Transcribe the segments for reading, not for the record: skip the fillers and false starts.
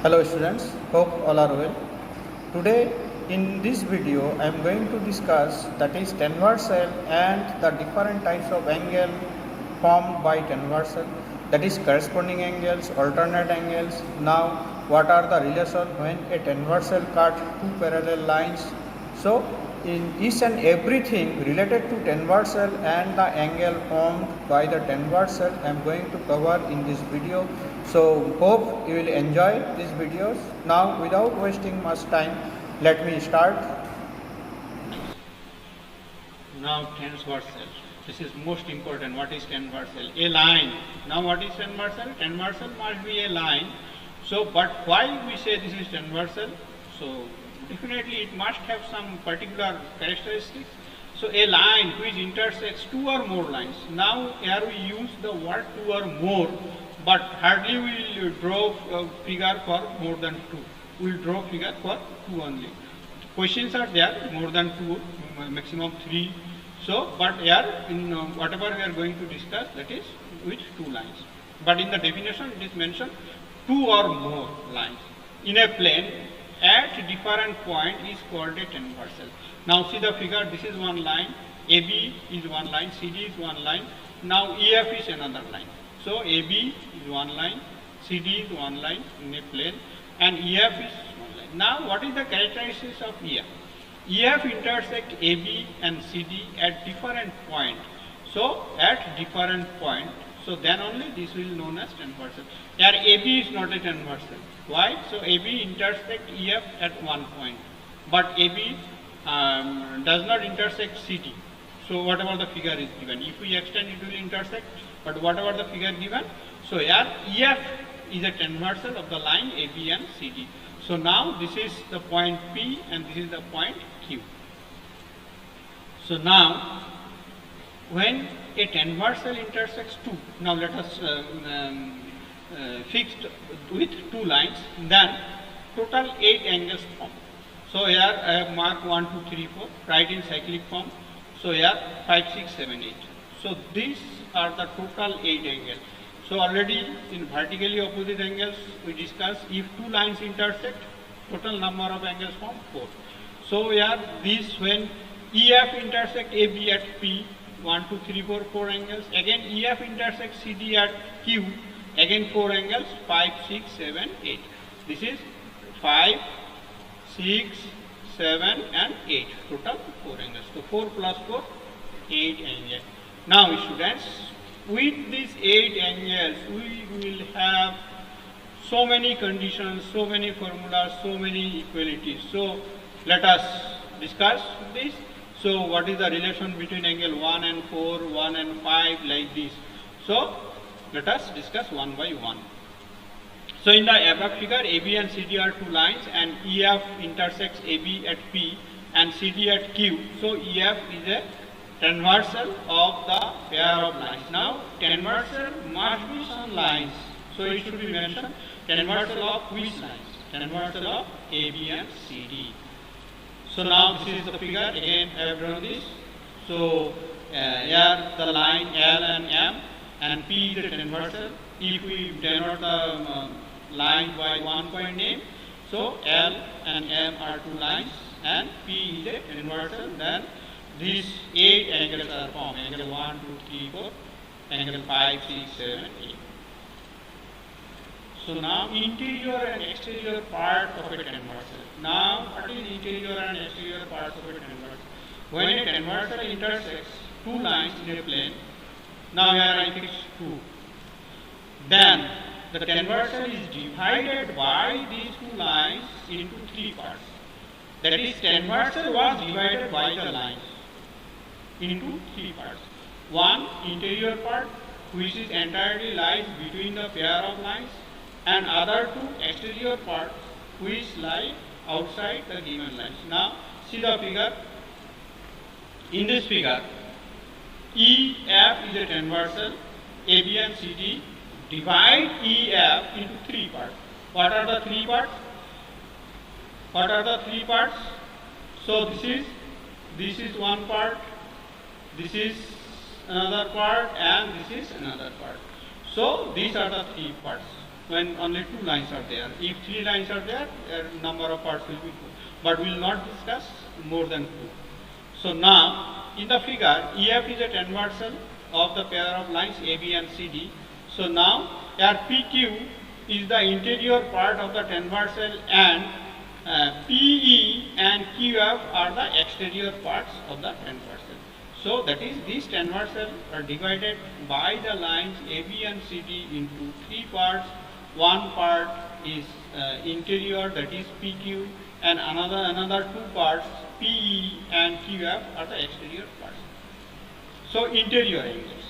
Hello students, hope all are well. Today in this video I am going to discuss that is transversal and the different types of angle formed by transversal, that is corresponding angles, alternate angles. Now what are the relation when a transversal cut two parallel lines? So in each and everything related to transversal and the angle formed by the transversal I am going to cover in this video. So hope you will enjoy these videos. Now without wasting much time, let me start. Now transversal. This is most important. What is transversal? A line. Now what is transversal? Transversal must be a line. So but why we say this is transversal? So definitely it must have some particular characteristics. So a line which intersects two or more lines. Now here we use the word two or more, but hardly we will draw a figure for more than two. We will draw figure for two only. Questions are there, more than two, maximum three. So, but here in whatever we are going to discuss, that is with two lines. But in the definition it is mentioned two or more lines in a plane at different point is called a transversal. Now see the figure, this is one line, AB is one line, CD is one line, now EF is another line. So AB is one line, CD is one line in a plane, and EF is one line. Now what is the characteristics of EF? EF intersect AB and CD at different point. So at different point, so then only this will be known as transversal. Here AB is not a transversal. Why? So AB intersect EF at one point, but AB does not intersect CD. So whatever the figure is given, if we extend it will intersect, but whatever the figure given, so here EF is a transversal of the line AB and CD. So now this is the point P and this is the point Q. So now when a transversal intersects two, now let us fixed with two lines, then total 8 angles form. So here I have marked 1, 2, 3, 4, write in cyclic form. So here 5, 6, 7, 8. So these are the total 8 angles. So already in vertically opposite angles we discussed, if two lines intersect, total number of angles form 4. So here this when EF intersect AB at P, 1, 2, 3, 4, 4 angles. Again EF intersect CD at Q, again 4 angles, 5, 6, 7, 8. This is 5, 6, 7 and 8. Total 4 angles. So 4 plus 4, 8 angles. Now students, with these 8 angles, we will have so many conditions, so many formulas, so many equalities. So let us discuss this. So what is the relation between angle 1 and 4, 1 and 5, like this. So let us discuss one by one. So in the above figure, AB and CD are two lines and EF intersects AB at P and CD at Q. So EF is a transversal of the pair of lines. Now transversal must be some lines. So it should be mentioned transversal of which lines? Transversal of AB and CD. So now this is the figure, again I have drawn this. So here the line L and M and P is the transversal. If we denote the line by one point name, so L and M are two lines and P is a transversal, then these 8 angles are formed, angle 1, 2, 3, 4, angle 5, 6, 7, 8. So now interior and exterior part of a transversal. Now what is interior and exterior parts of a transversal? When a transversal intersects two lines in a plane, now here I fix 2. Then the transversal is divided by these two lines into 3 parts. That is, transversal was divided by the lines into 3 parts. One interior part which is entirely lies between the pair of lines, and other two exterior parts which lie outside the given lines. Now see the figure. In this figure, EF is a transversal, AB and CD divide EF into 3 parts. What are the 3 parts? What are the 3 parts? So this is one part, this is another part, and this is another part. So these are the 3 parts. when only 2 lines are there. If 3 lines are there, number of parts will be 2. But we will not discuss more than 2. So now, in the figure, EF is a transversal of the pair of lines AB and CD. So now, here PQ is the interior part of the transversal, and PE and QF are the exterior parts of the transversal. So that is, these transversals are divided by the lines AB and CD into 3 parts. One part is interior, that is PQ, and another 2 parts PE and QF are the exterior parts. So interior angles.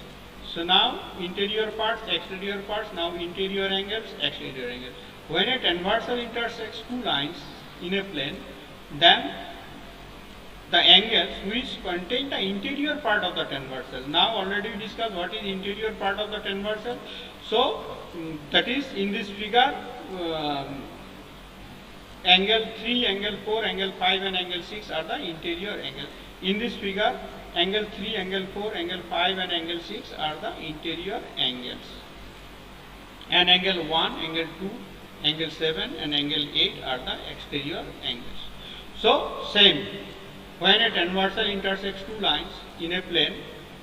So now interior parts, exterior parts, now interior angles, exterior angles. When a transversal intersects 2 lines in a plane, then the angles which contain the interior part of the transversal. Now already we discussed what is interior part of the transversal. So that is, in this figure, angle 3, angle 4, angle 5 and angle 6 are the interior angles. In this figure, angle 3, angle 4, angle 5 and angle 6 are the interior angles. And angle 1, angle 2, angle 7 and angle 8 are the exterior angles. So same, when a transversal intersects 2 lines in a plane,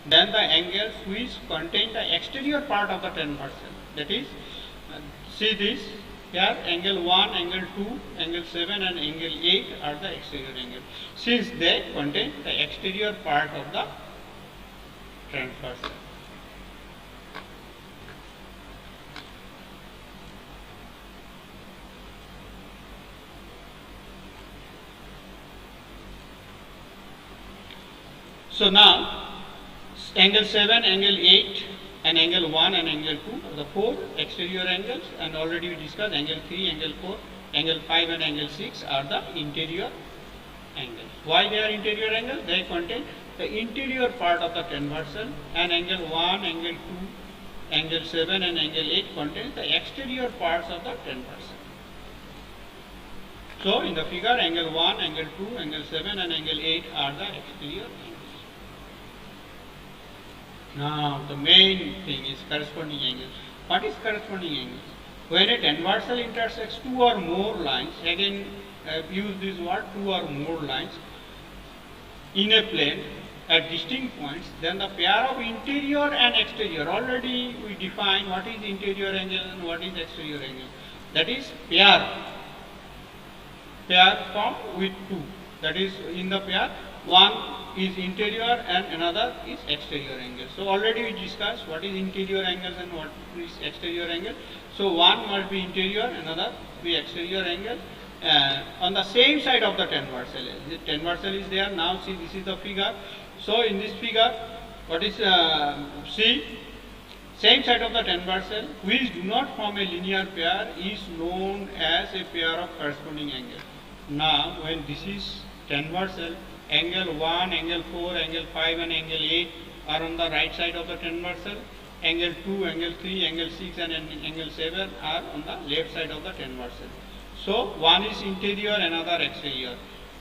then the angles which contain the exterior part of the transversal, that is, see this, here angle 1, angle 2, angle 7 and angle 8 are the exterior angles, since they contain the exterior part of the transversal. So now, angle 7, angle 8 and angle 1 and angle 2 are the 4 exterior angles, and already we discussed angle 3, angle 4, angle 5 and angle 6 are the interior angles. Why they are interior angles? They contain the interior part of the transversal, and angle 1, angle 2, angle 7 and angle 8 contain the exterior parts of the transversal. So in the figure, angle 1, angle 2, angle 7 and angle 8 are the exterior angles. Now the main thing is corresponding angles. What is corresponding angles? When a transversal intersects 2 or more lines, again use this word, 2 or more lines in a plane at distinct points, then the pair of interior and exterior, already we define what is interior angle and what is exterior angle. That is pair formed with 2. That is, in the pair, one is interior and another is exterior angle. So already we discussed what is interior angles and what is exterior angle. So one must be interior, another be exterior angle on the same side of the transversal. The transversal is there. Now see, this is the figure. So in this figure, what is see, same side of the transversal which do not form a linear pair is known as a pair of corresponding angles. Now when this is transversal, angle 1, angle 4, angle 5 and angle 8 are on the right side of the transversal. Angle 2, angle 3, angle 6 and angle 7 are on the left side of the transversal. So one is interior, another exterior.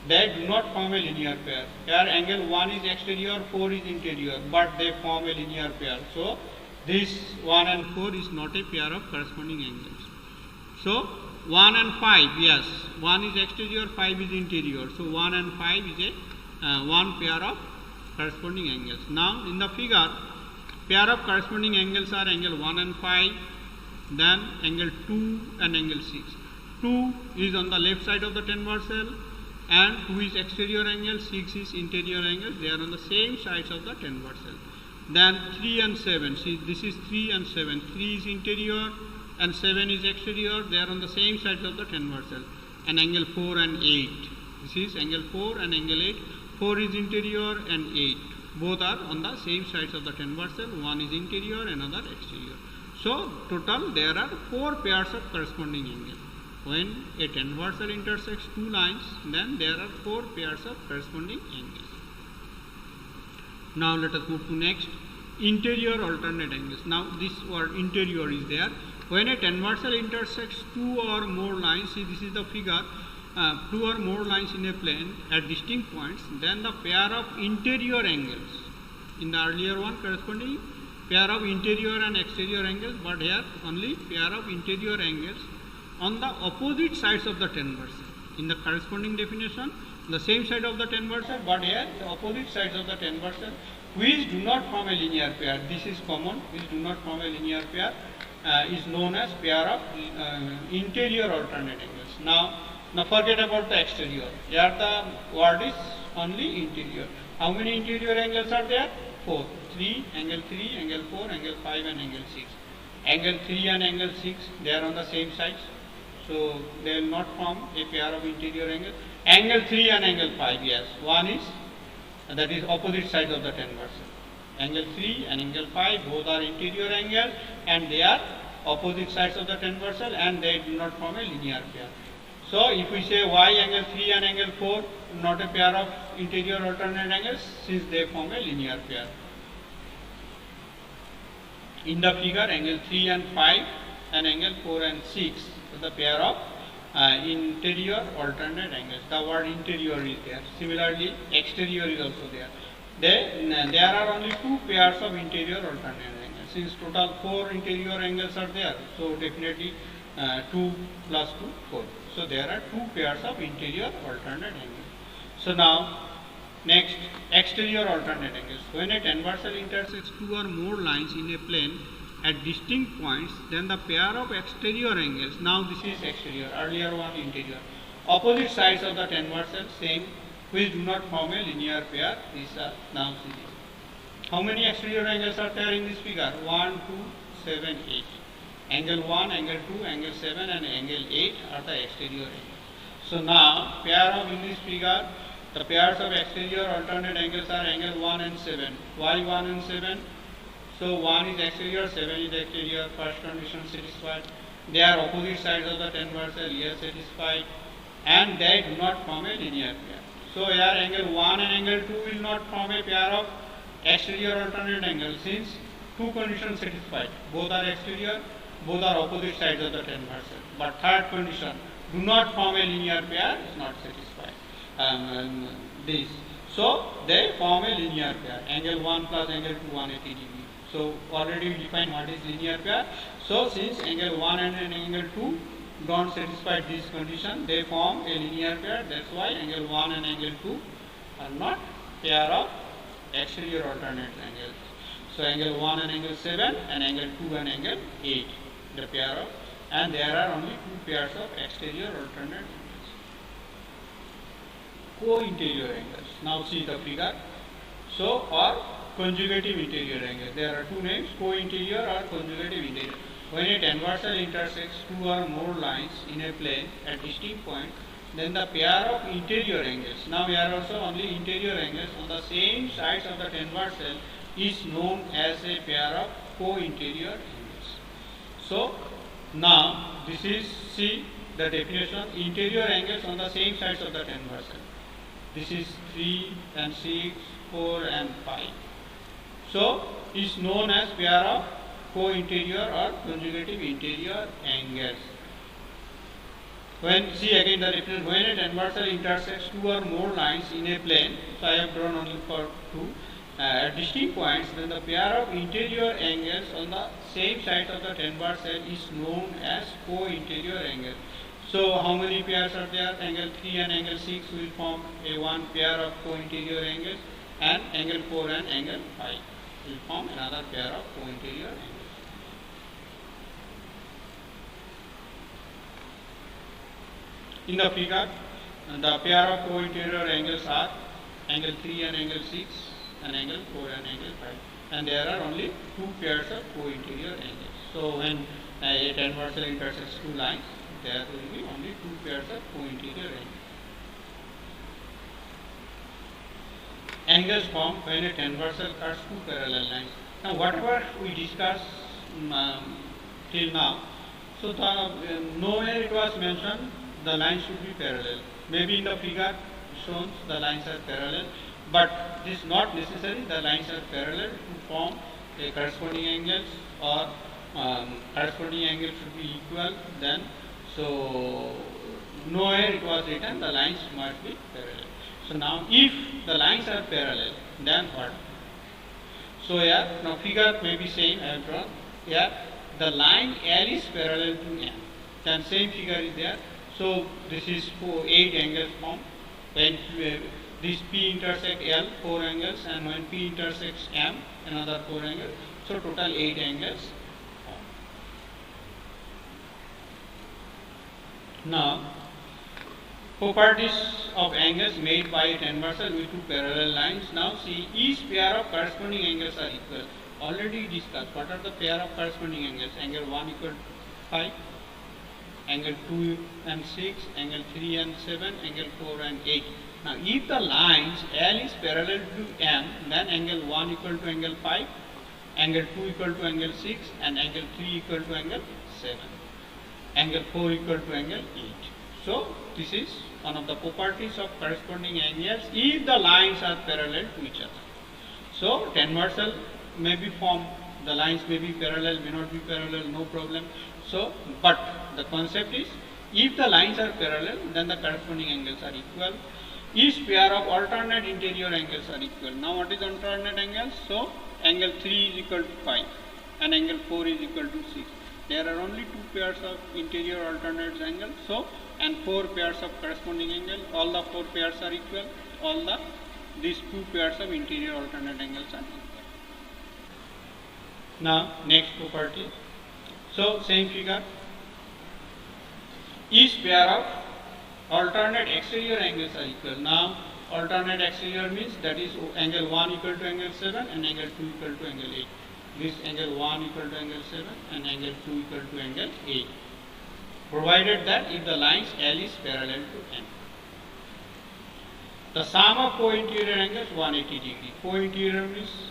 They do not form a linear pair. Here angle 1 is exterior, 4 is interior, but they form a linear pair. So this 1 and 4 is not a pair of corresponding angles. So 1 and 5, yes, 1 is exterior, 5 is interior. So 1 and 5 is a one pair of corresponding angles. Now in the figure, pair of corresponding angles are angle 1 and 5, then angle 2 and angle 6. 2 is on the left side of the transversal and 2 is exterior angle, 6 is interior angle. They are on the same sides of the transversal. Then 3 and 7, see, this is 3 and 7. 3 is interior and 7 is exterior. They are on the same sides of the transversal. And angle 4 and 8. This is angle 4 and angle 8. 4 is interior and 8. Both are on the same sides of the transversal. One is interior, another exterior. So total there are 4 pairs of corresponding angles. When a transversal intersects 2 lines, then there are 4 pairs of corresponding angles. Now let us move to next, interior alternate angles. Now this word interior is there. When a transversal intersects 2 or more lines, see, this is the figure, 2 or more lines in a plane at distinct points, then the pair of interior angles, in the earlier one corresponding pair of interior and exterior angles, but here only pair of interior angles on the opposite sides of the transversal. In the corresponding definition, the same side of the transversal, but here the opposite sides of the transversal, which do not form a linear pair. This is common, which do not form a linear pair, is known as pair of interior alternate angles. Now forget about the exterior. Here the word is only interior. How many interior angles are there? 4. 3, angle 3, angle 4, angle 5 and angle 6. Angle 3 and angle 6, they are on the same sides. So they will not form a pair of interior angles. Angle 3 and angle 5, yes. One is, that is opposite sides of the transversal. Angle 3 and angle 5, both are interior angles and they are opposite sides of the transversal and they do not form a linear pair. So if we say why angle 3 and angle 4 not a pair of interior alternate angles, since they form a linear pair. In the figure, angle 3 and 5 and angle 4 and 6 are the pair of interior alternate angles. The word interior is there. Similarly, exterior is also there. There are only 2 pairs of interior alternate angles. Since total 4 interior angles are there, so definitely 2 plus 2, 4. So there are 2 pairs of interior alternate angles. So now, next, exterior alternate angles. When a transversal intersects 2 or more lines in a plane at distinct points, then the pair of exterior angles, now this is exterior, earlier one interior, opposite sides of the transversal same, which do not form a linear pair, these are now see this. How many exterior angles are there in this figure? 1, 2, 7, 8. Angle 1, angle 2, angle 7 and angle 8 are the exterior angles. So now, pair of in this figure, the pairs of exterior alternate angles are angle 1 and 7. Why 1 and 7? So 1 is exterior, 7 is exterior, first condition satisfied. They are opposite sides of the transversal, yes satisfied. And they do not form a linear pair. So here angle 1 and angle 2 will not form a pair of exterior alternate angles since 2 conditions satisfied. Both are exterior, both are opposite sides of the transversal. But third condition, do not form a linear pair, is not satisfied. This. So they form a linear pair. Angle 1 plus angle 2, 180 degree. So already we defined what is linear pair. So since angle 1 and angle 2 don't satisfy this condition, they form a linear pair. That's why angle 1 and angle 2 are not pair of exterior alternate angles. So angle 1 and angle 7 and angle 2 and angle 8, the pair of, and there are only 2 pairs of exterior alternate angles. Co-interior angles. Now see the figure. So or conjugative interior angle. There are 2 names, co-interior or conjugative interior. When a transversal intersects 2 or more lines in a plane at distinct points, then the pair of interior angles, now we are also only interior angles on the same sides of the transversal is known as a pair of co-interior angles. So now this is, see the definition, interior angles on the same sides of the transversal. This is 3 and 6, 4 and 5. So is known as pair of co-interior or conjugative interior angles. When, see again the definition, when a transversal intersects 2 or more lines in a plane, so I have drawn only for 2, at distinct points, then the pair of interior angles on the same side of the transversal is known as co-interior angles. So how many pairs are there? Angle 3 and angle 6 will form a one pair of co-interior angles, and angle 4 and angle 5 will form another pair of co-interior angles. In the figure, the pair of co-interior angles are angle 3 and angle 6 and angle 4 and angle 5, and there are only 2 pairs of co-interior angles. So when a transversal intersects 2 lines, there will be only 2 pairs of co-interior angles. Angles formed when a transversal cuts 2 parallel lines. Now whatever we discussed till now, so nowhere it was mentioned the lines should be parallel. Maybe in the figure shown the lines are parallel, but this is not necessary. The lines are parallel to form a corresponding angles, or corresponding angle should be equal. Then so nowhere it was written the lines must be parallel. So now if the lines are parallel, then what? So here now figure may be same I have drawn. Here the line L is parallel to M. Then same figure is there. So this is 8 angles formed. When this P intersect L 4 angles, and when P intersects M another 4 angles. So total 8 angles formed. Now properties of angles made by a transversal with two parallel lines. Now see, each pair of corresponding angles are equal. Already discussed what are the pair of corresponding angles. Angle 1 equal to 5, angle 2 and 6, angle 3 and 7, angle 4 and 8. Now if the lines L is parallel to M, then angle 1 equal to angle 5, angle 2 equal to angle 6, and angle 3 equal to angle 7, angle 4 equal to angle 8. So this is one of the properties of corresponding angles if the lines are parallel to each other. So transversal may be formed, the lines may be parallel, may not be parallel, no problem. So but the concept is if the lines are parallel, then the corresponding angles are equal. Each pair of alternate interior angles are equal. Now what is alternate angles? So angle 3 is equal to 5 and angle 4 is equal to 6. There are only two pairs of interior alternate angles. So and 4 pairs of corresponding angle, all the 4 pairs are equal, all these 2 pairs of interior alternate angles are equal. Now next property. So same figure. Each pair of alternate exterior angles are equal. Now alternate exterior means that is angle 1 equal to angle 7 and angle 2 equal to angle 8. This angle 1 equal to angle 7 and angle 2 equal to angle 8. Provided that if the lines L is parallel to M. The sum of co-interior angles 180 degree. Co-interior means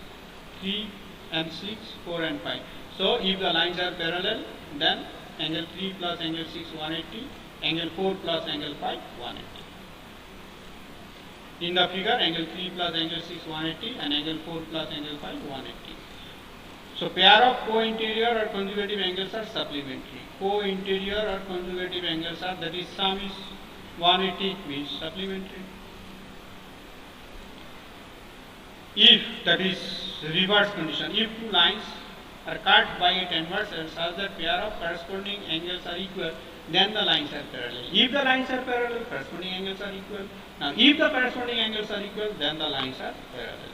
3 and 6, 4 and 5. So if the lines are parallel, then angle 3 plus angle 6 180, angle 4 plus angle 5 180. In the figure, angle 3 plus angle 6 180 and angle 4 plus angle 5 180. So pair of co-interior or conjugative angles are supplementary. Co-interior or conjugative angles are, that is sum is 180 means supplementary. If, that is reverse condition, if two lines are cut by a transversal such that pair of corresponding angles are equal, then the lines are parallel. If the lines are parallel, corresponding angles are equal. Now if the corresponding angles are equal, then the lines are parallel.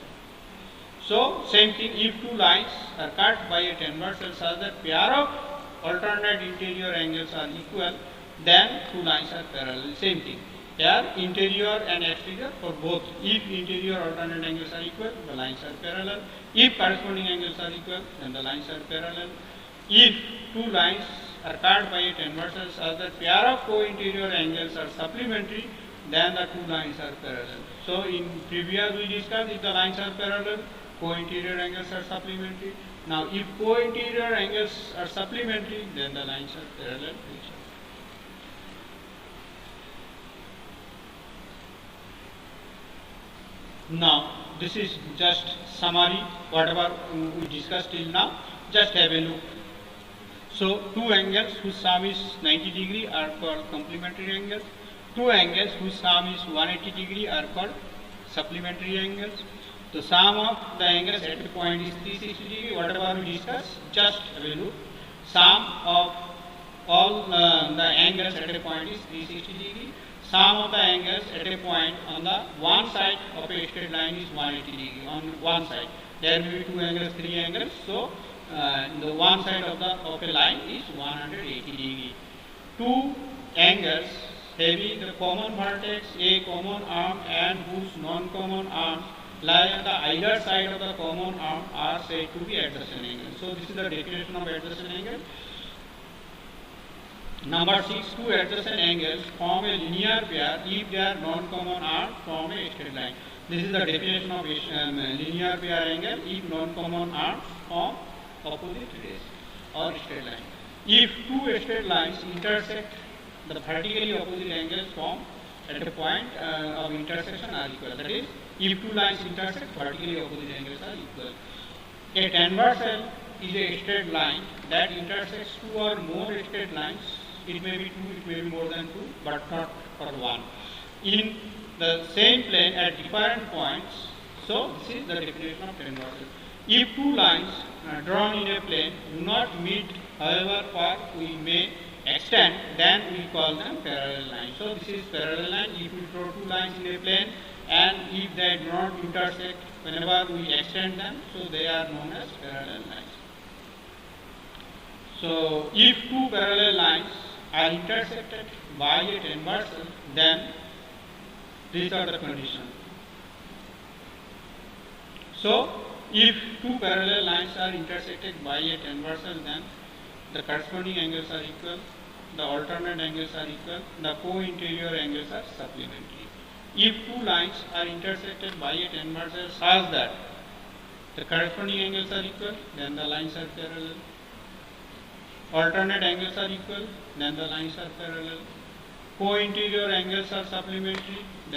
So same thing, if two lines are cut by a transversal such that pair of alternate interior angles are equal, then two lines are parallel. Same thing. Here interior and exterior for both. If interior alternate angles are equal, the lines are parallel. If corresponding angles are equal, then the lines are parallel. If two lines are cut by a transversal such that pair of co-interior angles are supplementary, then the two lines are parallel. So in previous we discussed if the lines are parallel, co-interior angles are supplementary. Now if co-interior angles are supplementary, then the lines are parallel to each other. Now this is just summary, whatever we discussed till now, just have a look. So two angles whose sum is 90 degree are called complementary angles. Two angles whose sum is 180 degree are called supplementary angles. The sum of the angles at a point is 360 degree, whatever we discussed, just have a look. Sum of all the angles at a point is 360 degree. Sum of the angles at a point on the one side of a straight line is 180 degree on one side. There may be two angles, three angles. So the one side of a line is 180 degree. Two angles having the common vertex, a common arm, and whose non-common arms lie on the either side of the common arm are said to be adjacent angles. So this is the definition of adjacent angle. Number 6, two adjacent angles form a linear pair if their non-common arms form a straight line. This is the definition of linear pair angle if non-common arms form opposite rays or straight line. If two straight lines intersect, the vertically opposite angles formed at a point of intersection are equal. That is, if two lines intersect, vertically opposite angles are equal. A transversal is a straight line that intersects two or more straight lines. It may be two, it may be more than two, but not for one. In the same plane at different points. So this is the definition of transversal. if two lines drawn in a plane do not meet, however far we may extend, then we call them parallel lines. So this is parallel line. If we draw two lines in a plane and if they do not intersect whenever we extend them, so they are known as parallel lines. So if two parallel lines are intersected by a transversal, then these are the conditions. So if two parallel lines are intersected by a transversal, then the corresponding angles are equal, the alternate angles are equal, the co-interior angles are supplementary. If two lines are intersected by a transversal such that the corresponding angles are equal, then the lines are parallel. Alternate angles are equal, then the lines are parallel. Co-interior angles are supplementary, then